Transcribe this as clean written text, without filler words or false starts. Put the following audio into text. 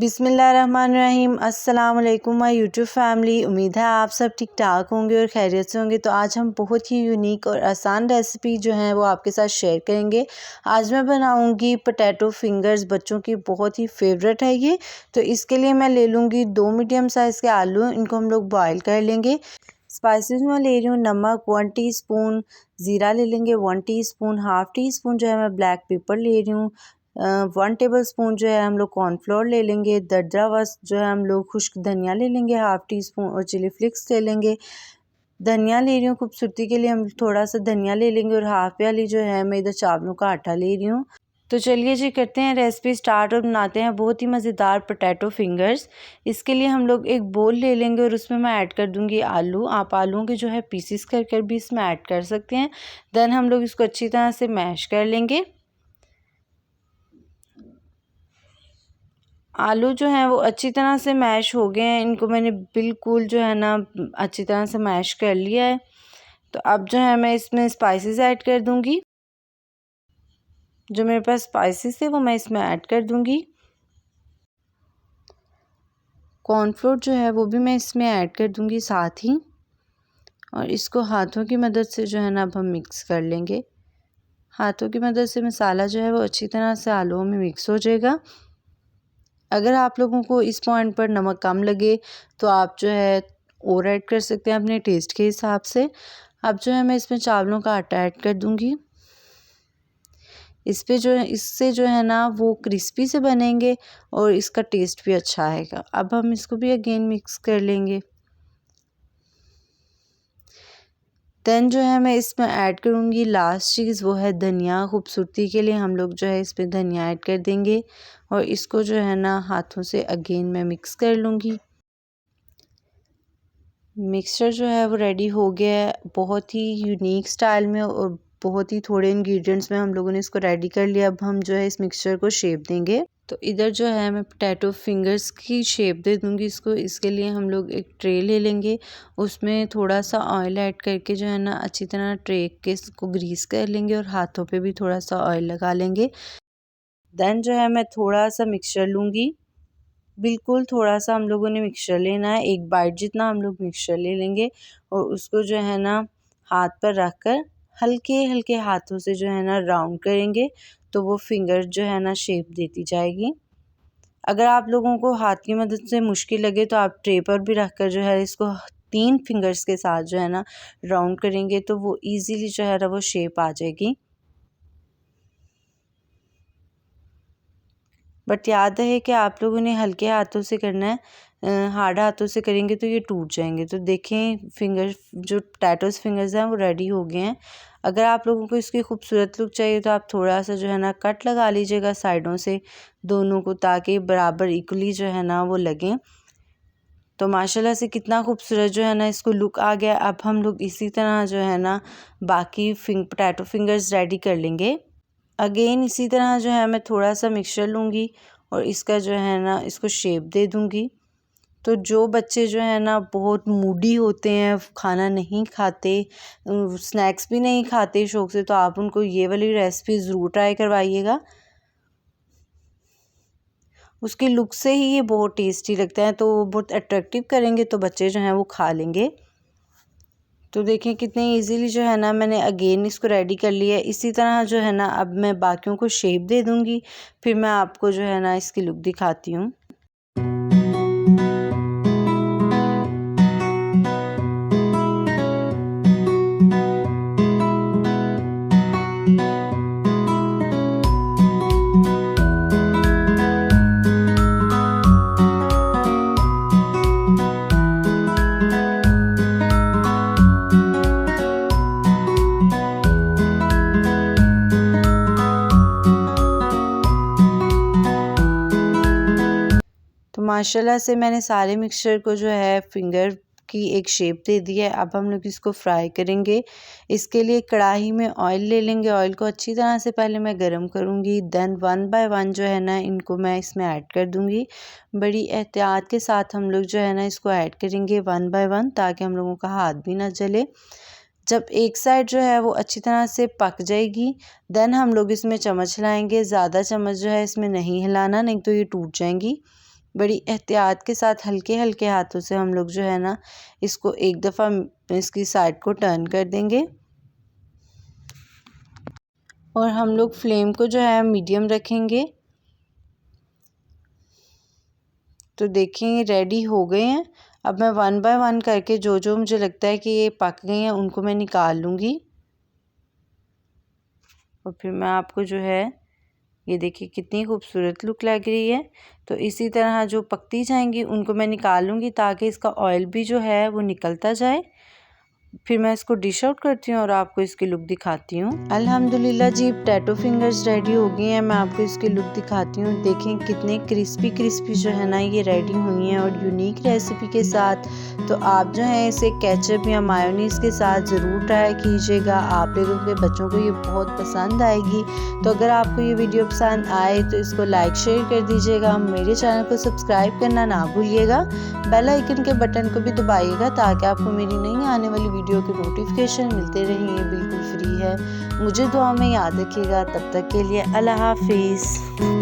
बिस्मिल्लाहिर्रहमानिर्रहीम। अस्सलाम वालेकुम माय यूट्यूब फैमिली। उम्मीद है आप सब ठीक ठाक होंगे और खैरियत से होंगे। तो आज हम बहुत ही यूनिक और आसान रेसिपी जो है वो आपके साथ शेयर करेंगे। आज मैं बनाऊंगी पोटैटो फिंगर्स, बच्चों की बहुत ही फेवरेट है ये। तो इसके लिए मैं ले लूँगी 2 मीडियम साइज़ के आलू, इनको हम लोग बॉयल कर लेंगे। स्पाइसेस में ले रही हूँ नमक 1 टीस्पून, ज़ीरा ले लेंगे 1 टीस्पून, हाफ़ टी स्पून जो है मैं ब्लैक पेपर ले रही हूँ, 1 टेबल स्पून जो है हम लोग कॉर्नफ्लोर ले लेंगे, दरदरा वस्त जो है हम लोग खुश्क धनिया ले लेंगे, हाफ़ टी स्पून और चिली फ्लिक्स ले लेंगे। धनिया ले रही हूँ खूबसूरती के लिए, हम थोड़ा सा धनिया ले लेंगे और हाफ़ प्याली जो है मैं इधर चावलों का आटा ले रही हूँ। तो चलिए जी करते हैं रेसिपी स्टार्ट और बनाते हैं बहुत ही मज़ेदार पोटैटो फिंगर्स। इसके लिए हम लोग एक बोल ले लेंगे और उसमें मैं ऐड कर दूंगी आलू। आप आलूओं के जो है पीसेस कर कर भी इसमें ऐड कर सकते हैं। देन हम लोग इसको अच्छी तरह से मैश कर लेंगे। आलू जो है वो अच्छी तरह से मैश हो गए हैं, इनको मैंने बिल्कुल जो है ना अच्छी तरह से मैश कर लिया है। तो अब जो है मैं इसमें स्पाइसेस ऐड कर दूंगी। जो मेरे पास स्पाइसेस थे वो मैं इसमें ऐड कर दूंगी। कॉर्नफ्लोर जो है वो भी मैं इसमें ऐड कर दूंगी साथ ही, और इसको हाथों की मदद से जो है ना अब हम मिक्स कर लेंगे। हाथों की मदद से मसाला जो है वो अच्छी तरह से आलूओं में मिक्स हो जाएगा। अगर आप लोगों को इस पॉइंट पर नमक कम लगे तो आप जो है और ऐड कर सकते हैं अपने टेस्ट के हिसाब से। अब जो है मैं इसमें चावलों का आटा ऐड कर दूंगी। इस पे जो है इससे जो है ना वो क्रिस्पी से बनेंगे और इसका टेस्ट भी अच्छा आएगा। अब हम इसको भी अगेन मिक्स कर लेंगे। देन जो है मैं इसमें ऐड करूँगी लास्ट चीज़, वो है धनिया। खूबसूरती के लिए हम लोग जो है इसमें धनिया ऐड कर देंगे और इसको जो है ना हाथों से अगेन मैं मिक्स कर लूँगी। मिक्सचर जो है वो रेडी हो गया है बहुत ही यूनिक स्टाइल में और बहुत ही थोड़े इंग्रेडिएंट्स में हम लोगों ने इसको रेडी कर लिया। अब हम जो है इस मिक्सचर को शेप देंगे। तो इधर जो है मैं पोटैटो फिंगर्स की शेप दे दूंगी इसको। इसके लिए हम लोग एक ट्रे ले लेंगे, उसमें थोड़ा सा ऑयल ऐड करके जो है ना अच्छी तरह ट्रे के इसको ग्रीस कर लेंगे और हाथों पे भी थोड़ा सा ऑयल लगा लेंगे। देन जो है मैं थोड़ा सा मिक्सचर लूँगी, बिल्कुल थोड़ा सा हम लोगों ने मिक्सचर लेना है, 1 बाइट जितना हम लोग मिक्सचर ले लेंगे और उसको जो है ना हाथ पर रख कर हल्के हल्के हाथों से जो है ना राउंड करेंगे, तो वो फिंगर जो है ना शेप देती जाएगी। अगर आप लोगों को हाथ की मदद से मुश्किल लगे तो आप ट्रे पर भी रख कर जो है इसको 3 फिंगर्स के साथ जो है ना राउंड करेंगे, तो वो ईजीली जो है ना वो शेप आ जाएगी। बट याद है कि आप लोगों ने हल्के हाथों से करना है, हार्ड हाथों से करेंगे तो ये टूट जाएंगे। तो देखें फिंगर जो पोटैटोस फिंगर्स हैं वो रेडी हो गए हैं। अगर आप लोगों को इसकी खूबसूरत लुक चाहिए तो आप थोड़ा सा जो है ना कट लगा लीजिएगा साइडों से दोनों को, ताकि बराबर इक्वली जो है ना वो लगें। तो माशाल्लाह से कितना खूबसूरत जो है ना इसको लुक आ गया। अब हम लोग इसी तरह जो है ना बाकी पोटैटो फिंगर्स रेडी कर लेंगे। अगेन इसी तरह जो है मैं थोड़ा सा मिक्सचर लूँगी और इसका जो है ना इसको शेप दे दूँगी। तो जो बच्चे जो है ना बहुत मूडी होते हैं, खाना नहीं खाते, स्नैक्स भी नहीं खाते शौक से, तो आप उनको ये वाली रेसिपी ज़रूर ट्राई करवाइएगा। उसकी लुक से ही ये बहुत टेस्टी लगता है, तो बहुत अट्रैक्टिव करेंगे तो बच्चे जो हैं वो खा लेंगे। तो देखिए कितने इजीली जो है ना मैंने अगेन इसको रेडी कर लिया है। इसी तरह जो है ना अब मैं बाकियों को शेप दे दूँगी, फिर मैं आपको जो है ना इसकी लुक दिखाती हूँ। तो माशाल्लाह से मैंने सारे मिक्सचर को जो है फिंगर की एक शेप दे दी है। अब हम लोग इसको फ्राई करेंगे। इसके लिए कढ़ाई में ऑयल ले लेंगे। ऑयल को अच्छी तरह से पहले मैं गरम करूँगी, देन 1 बाय 1 जो है ना इनको मैं इसमें ऐड कर दूँगी। बड़ी एहतियात के साथ हम लोग जो है ना इसको ऐड करेंगे 1 बाय 1, ताकि हम लोगों का हाथ भी ना जले। जब एक साइड जो है वो अच्छी तरह से पक जाएगी, देन हम लोग इसमें चम्मच हिलाएंगे। ज़्यादा चम्मच जो है इसमें नहीं हिलाना, नहीं तो ये टूट जाएंगी। बड़ी एहतियात के साथ हल्के हल्के हाथों से हम लोग जो है ना इसको एक दफ़ा इसकी साइड को टर्न कर देंगे और हम लोग फ्लेम को जो है मीडियम रखेंगे। तो देखें रेडी हो गए हैं। अब मैं 1 बाय 1 करके जो जो मुझे लगता है कि ये पक गए हैं उनको मैं निकाल लूँगी और फिर मैं आपको जो है ये देखिए कितनी खूबसूरत लुक लग रही है। तो इसी तरह जो पकती जाएंगी उनको मैं निकाल लूँगी ताकि इसका ऑयल भी जो है वो निकलता जाए। फिर मैं इसको डिश आउट करती हूँ और आपको इसकी लुक दिखाती हूँ। अल्हम्दुलिल्लाह जी पोटैटो फिंगर्स रेडी हो गई हैं। मैं आपको इसकी लुक दिखाती हूँ। देखें कितने क्रिस्पी क्रिस्पी जो है ना ये रेडी हुई हैं और यूनिक रेसिपी के साथ। तो आप जो है इसे केचप या मायोनीज़ के साथ ज़रूर ट्राई कीजिएगा। आप लोगों के बच्चों को ये बहुत पसंद आएगी। तो अगर आपको ये वीडियो पसंद आए तो इसको लाइक शेयर कर दीजिएगा। मेरे चैनल को सब्सक्राइब करना ना भूलिएगा। बेल आइकन के बटन को भी दबाइएगा ताकि आपको मेरी नई आने वाली वीडियो के नोटिफिकेशन मिलते रहें। ये बिल्कुल फ्री है। मुझे दुआ में याद रखिएगा। तब तक के लिए अल्लाह हाफिज़।